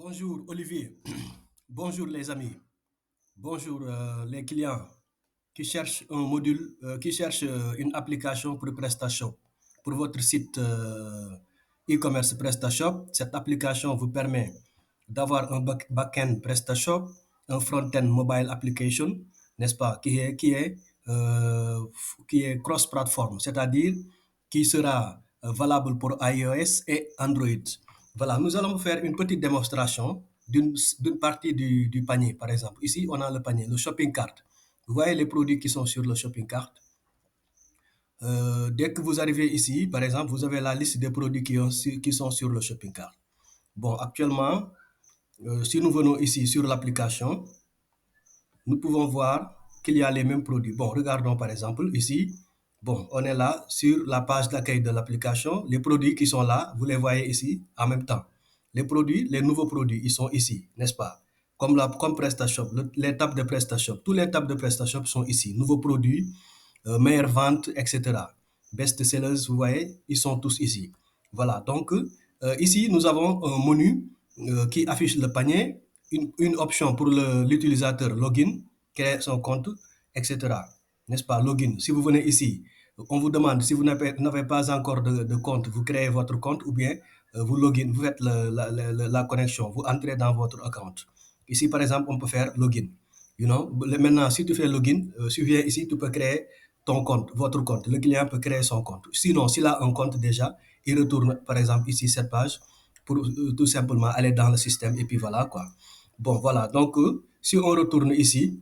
Bonjour Olivier, bonjour les amis, bonjour les clients qui cherchent un module, qui cherchent une application pour PrestaShop, pour votre site e-commerce PrestaShop. Cette application vous permet d'avoir un back-end PrestaShop, un front-end mobile application, n'est-ce pas, qui est cross-platform, c'est-à-dire qui sera valable pour iOS et Android. Voilà, nous allons faire une petite démonstration d'une partie du panier, par exemple. Ici, on a le panier, le shopping cart. Vous voyez les produits qui sont sur le shopping cart. Dès que vous arrivez ici, par exemple, vous avez la liste des produits qui sont sur le shopping cart. Bon, actuellement, si nous venons ici sur l'application, nous pouvons voir qu'il y a les mêmes produits. Bon, regardons par exemple ici. Bon, on est là sur la page d'accueil de l'application. Les produits qui sont là, vous les voyez ici en même temps. Les produits, les nouveaux produits, ils sont ici, n'est-ce pas? Comme PrestaShop, les tables de PrestaShop. Tous les tables de PrestaShop sont ici. Nouveaux produits, meilleures ventes, etc. Best-sellers, vous voyez, ils sont tous ici. Voilà, donc ici, nous avons un menu qui affiche le panier, une option pour l'utilisateur login, créer son compte, etc. N'est-ce pas? Login. Si vous venez ici, on vous demande si vous n'avez pas encore de compte, vous créez votre compte ou bien vous login, vous faites la connexion, vous entrez dans votre account. Ici, par exemple, on peut faire login. Maintenant, si tu fais login, si tu viens ici, tu peux créer ton compte, votre compte. Le client peut créer son compte. Sinon, s'il a un compte déjà, il retourne, par exemple, ici, cette page pour tout simplement aller dans le système et puis voilà quoi. Bon, voilà. Donc, si on retourne ici,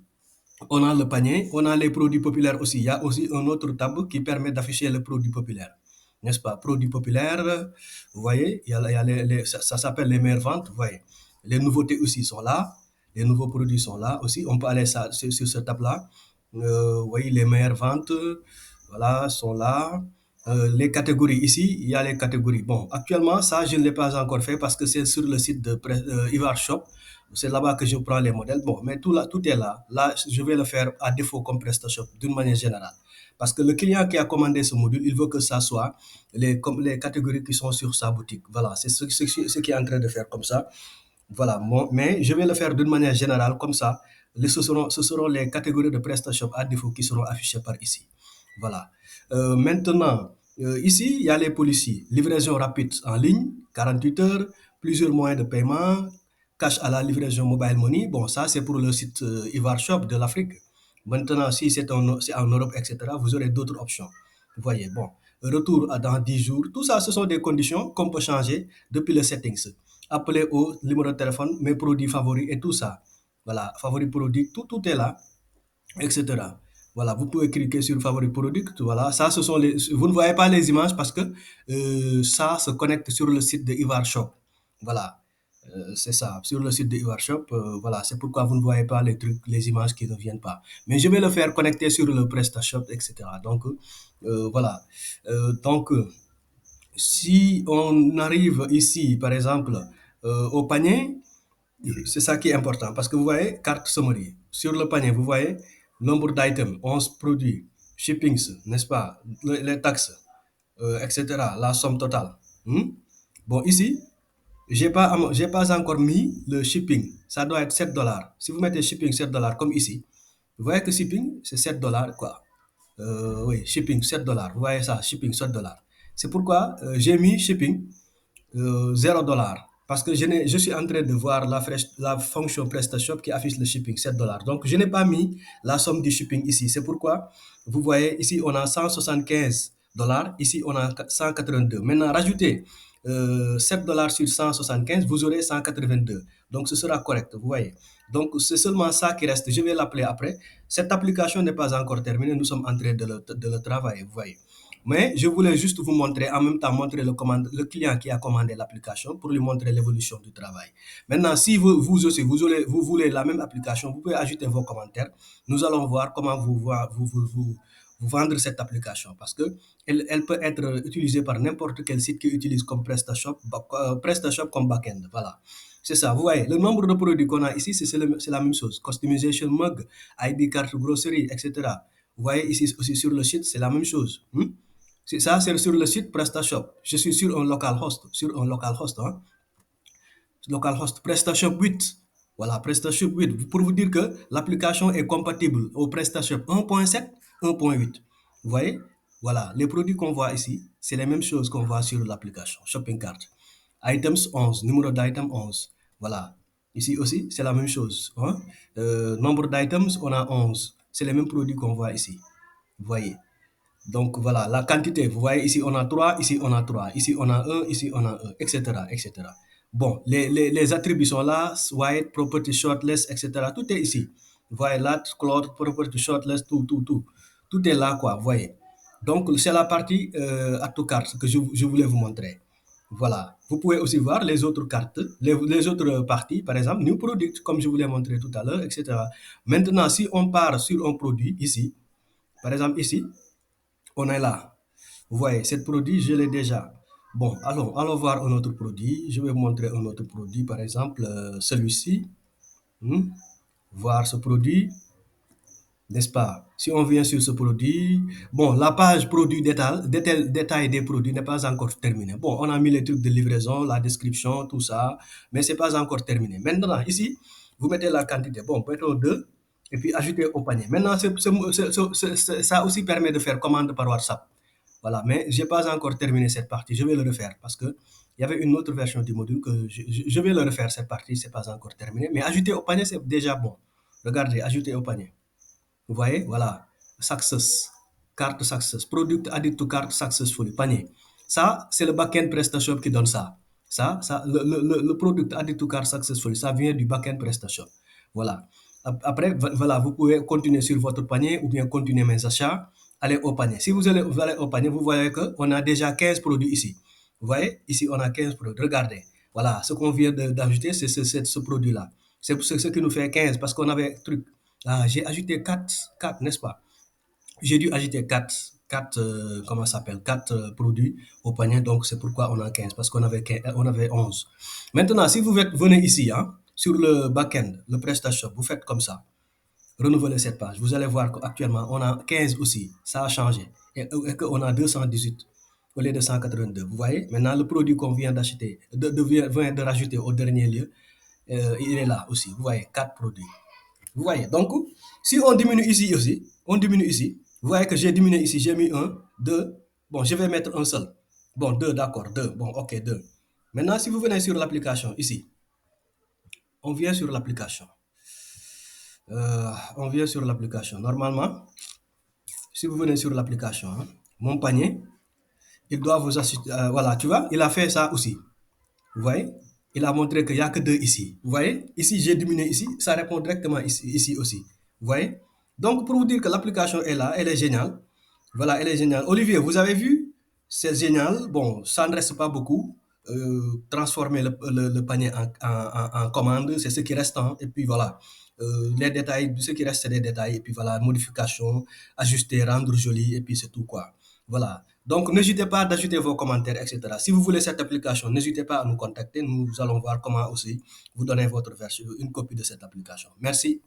on a le panier, on a les produits populaires aussi. Il y a aussi un autre tableau qui permet d'afficher le produit populaire. N'est-ce pas? Produits populaires, vous voyez, il y a ça s'appelle les meilleures ventes, vous voyez. Les nouveautés aussi sont là. Les nouveaux produits sont là aussi. On peut aller sur ce tableau-là. Vous voyez, les meilleures ventes, voilà, sont là. Les catégories ici, il y a les catégories. Bon, actuellement, ça, je ne l'ai pas encore fait parce que c'est sur le site de Ivar Shop. C'est là-bas que je prends les modèles. Bon, mais tout est là. Là, je vais le faire à défaut comme PrestaShop d'une manière générale. Parce que le client qui a commandé ce module, il veut que ça soit comme les catégories qui sont sur sa boutique. Voilà, c'est ce qui est en train de faire comme ça. Voilà, mais je vais le faire d'une manière générale comme ça. Ce seront les catégories de PrestaShop à défaut qui seront affichées par ici. Voilà. Maintenant, ici, il y a les policiers. Livraison rapide en ligne, 48 heures, plusieurs moyens de paiement, cash à la livraison mobile money. Bon, ça, c'est pour le site Ivar Shop de l'Afrique. Maintenant, si c'est en Europe, etc., vous aurez d'autres options. Vous voyez, bon, retour dans 10 jours. Tout ça, ce sont des conditions qu'on peut changer depuis les settings. Appelez au numéro de téléphone, mes produits favoris et tout ça. Voilà, favoris produits, tout est là, etc. Voilà, vous pouvez cliquer sur Favori Product. Voilà, ça, ce sont vous ne voyez pas les images parce que ça se connecte sur le site de Ivar Shop. Voilà, c'est ça, sur le site de Ivar Shop. Voilà, c'est pourquoi vous ne voyez pas les trucs, les images qui ne viennent pas. Mais je vais le faire connecter sur le PrestaShop, etc. Donc, voilà. Donc, si on arrive ici, par exemple, au panier, c'est ça qui est important parce que vous voyez, carte summary. Sur le panier, vous voyez nombre d'items, 11 produits, shippings, n'est-ce pas, les taxes, etc., la somme totale. Hmm? Bon, ici, j'ai pas encore mis le shipping. Ça doit être 7 dollars. Si vous mettez shipping 7 dollars comme ici, vous voyez que shipping, c'est 7 dollars, quoi. Oui, shipping 7 dollars. Vous voyez ça, shipping 7 dollars. C'est pourquoi j'ai mis shipping 0 dollars. Parce que je suis en train de voir la fonction PrestaShop qui affiche le shipping 7 dollars. Donc, je n'ai pas mis la somme du shipping ici. C'est pourquoi, vous voyez, ici, on a 175 dollars. Ici, on a 182. Maintenant, rajoutez 7 dollars sur 175, vous aurez 182. Donc, ce sera correct, vous voyez. Donc, c'est seulement ça qui reste. Je vais l'appeler après. Cette application n'est pas encore terminée. Nous sommes en train de le travailler, vous voyez. Mais je voulais juste vous montrer, en même temps, montrer le client qui a commandé l'application pour lui montrer l'évolution du travail. Maintenant, si vous aussi, vous voulez la même application, vous pouvez ajouter vos commentaires. Nous allons voir comment vous vendre cette application parce que elle peut être utilisée par n'importe quel site qui utilise comme PrestaShop comme backend. Voilà. C'est ça, vous voyez, le nombre de produits qu'on a ici, c'est la même chose. Customization mug, ID carte grocery, etc. Vous voyez ici aussi sur le site, c'est la même chose. Ça, c'est sur le site PrestaShop. Je suis sur un local host, hein. localhost PrestaShop 8. Voilà, PrestaShop 8, pour vous dire que l'application est compatible au PrestaShop 1.7, 1.8. Vous voyez? Voilà, les produits qu'on voit ici, c'est les mêmes choses qu'on voit sur l'application Shopping Cart. Items 11, numéro d'item 11. Voilà. Ici aussi, c'est la même chose, hein. Nombre d'items, on a 11. C'est les mêmes produits qu'on voit ici. Vous voyez? Donc voilà, la quantité, vous voyez ici on a 3, ici on a 3, ici on a un, ici on a un, etc. etc. Bon, les attributs sont là, white, property, shortlist, etc. Tout est ici. Vous voyez là, cloud, property, shortlist, tout, tout, tout. Tout est là, quoi, vous voyez. Donc c'est la partie add to cart que je voulais vous montrer. Voilà. Vous pouvez aussi voir les autres cartes, les autres parties, par exemple, New Product, comme je vous l'ai montré tout à l'heure, etc. Maintenant, si on part sur un produit ici, par exemple ici, on est là. Vous voyez, ce produit, je l'ai déjà. Bon, allons voir un autre produit. Je vais vous montrer un autre produit, par exemple celui-ci. Hmm. Voir ce produit, n'est-ce pas? Si on vient sur ce produit, bon, la page produit détail des produits n'est pas encore terminée. Bon, on a mis les trucs de livraison, la description, tout ça, mais c'est pas encore terminé. Maintenant, ici, vous mettez la quantité. Bon, mettons 2 et puis ajoutez au panier. Maintenant, ça aussi permet de faire commande par WhatsApp. Voilà, mais je n'ai pas encore terminé cette partie. Je vais le refaire parce que il y avait une autre version du module que je vais le refaire cette partie, c'est pas encore terminé. Mais ajouter au panier, c'est déjà bon. Regardez, ajouter au panier. Vous voyez, voilà, success, carte success, product added to cart successfully, panier. Ça, c'est le backend PrestaShop qui donne ça. Le product added to cart successfully, ça vient du backend PrestaShop. Voilà. Après, voilà, vous pouvez continuer sur votre panier ou bien continuer mes achats, aller au panier. Si vous allez au panier, vous voyez qu'on a déjà 15 produits ici. Vous voyez, ici, on a 15 produits. Regardez, voilà, ce qu'on vient d'ajouter, c'est ce produit-là. C'est ce qui nous fait 15 parce qu'on avait truc. Ah, j'ai ajouté 4, n'est-ce pas? J'ai dû ajouter 4 comment ça s'appelle, 4 produits au panier, donc c'est pourquoi on a 15, parce on avait 11. Maintenant, si vous venez ici, hein, sur le back-end, le PrestaShop, vous faites comme ça, renouveler cette page. Vous allez voir qu'actuellement, on a 15 aussi, ça a changé, et qu'on a 218 au lieu de 182. Vous voyez? Maintenant, le produit qu'on vient d'acheter, vient de rajouter au dernier lieu, il est là aussi. Vous voyez, 4 produits. Vous voyez, donc, si on diminue ici aussi, on diminue ici, vous voyez que j'ai diminué ici, j'ai mis un, 2, bon, je vais mettre un seul. Bon, 2, d'accord, 2, bon, ok, 2. Maintenant, si vous venez sur l'application, ici, on vient sur l'application. On vient sur l'application. Normalement, si vous venez sur l'application, hein, mon panier, il doit vous assister, voilà, tu vois, il a fait ça aussi. Vous voyez? Il a montré qu'il n'y a que 2 ici. Vous voyez? Ici, j'ai diminué ici, ça répond directement ici aussi. Vous voyez? Donc, pour vous dire que l'application est là, elle est géniale. Voilà, elle est géniale. Olivier, vous avez vu? C'est génial. Bon, ça ne reste pas beaucoup. Transformer le panier en commande, c'est ce qui reste, hein. Et puis voilà. Les détails, ce qui reste, c'est des détails. Et puis voilà, modification, ajuster, rendre joli, et puis c'est tout, quoi. Voilà. Donc, n'hésitez pas d'ajouter vos commentaires, etc. Si vous voulez cette application, n'hésitez pas à nous contacter. Nous allons voir comment aussi vous donner votre version, une copie de cette application. Merci.